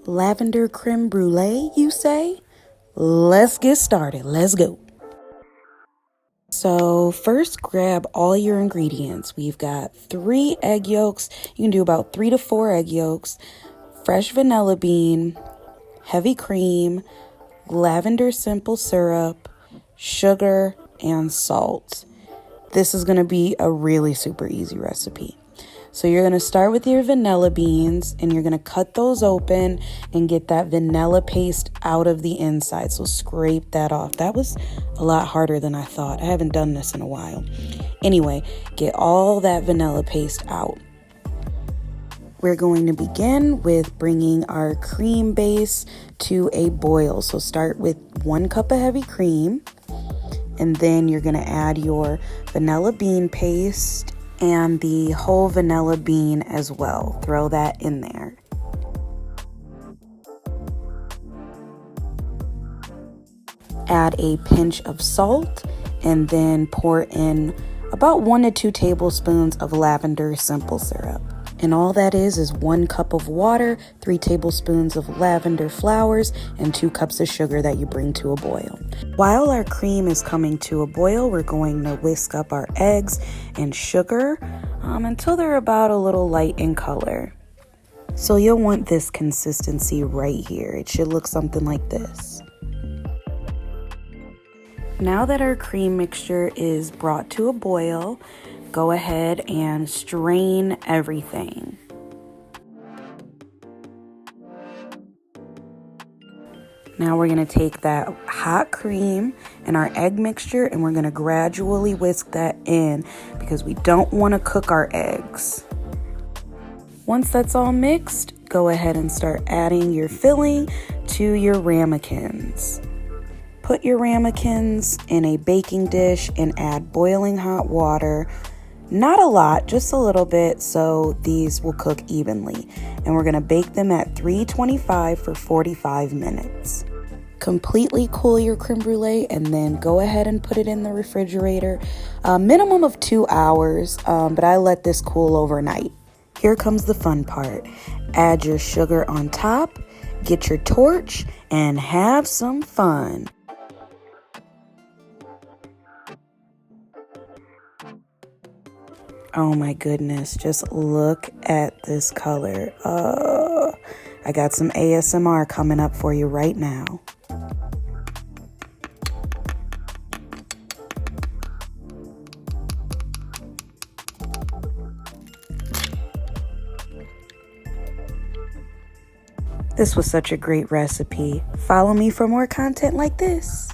Lavender Creme Brûlée, you say? Let's get started. Let's go. So first, grab all your ingredients. We've got 3 egg yolks. You can do about 3 to 4 egg yolks, fresh vanilla bean, heavy cream, lavender simple syrup, sugar, and salt. This is going to be a really super easy recipe. So you're going to start with your vanilla beans and you're going to cut those open and get that vanilla paste out of the inside. So scrape that off. That was a lot harder than I thought. I haven't done this in a while. Anyway, get all that vanilla paste out. We're going to begin with bringing our cream base to a boil. So start with 1 cup of heavy cream, and then you're going to add your vanilla bean paste and the whole vanilla bean as well. Throw that in there. Add a pinch of salt and then pour in about 1 to 2 tablespoons of lavender simple syrup. And all that is 1 cup of water, 3 tablespoons of lavender flowers, and 2 cups of sugar that you bring to a boil. While our cream is coming to a boil, we're going to whisk up our eggs and sugar until they're about a little light in color. So you'll want this consistency right here. It should look something like this. Now that our cream mixture is brought to a boil, go ahead and strain everything. Now we're going to take that hot cream and our egg mixture and we're going to gradually whisk that in because we don't want to cook our eggs. Once that's all mixed, go ahead and start adding your filling to your ramekins. Put your ramekins in a baking dish and add boiling hot water. Not a lot, just a little bit, so these will cook evenly. And we're going to bake them at 325 for 45 minutes. Completely cool your creme brulee and then go ahead and put it in the refrigerator. Minimum of 2 hours, but I let this cool overnight. Here comes the fun part. Add your sugar on top, get your torch, and have some fun. Oh my goodness, just look at this color. I got some ASMR coming up for you right now. This was such a great recipe. Follow me for more content like this.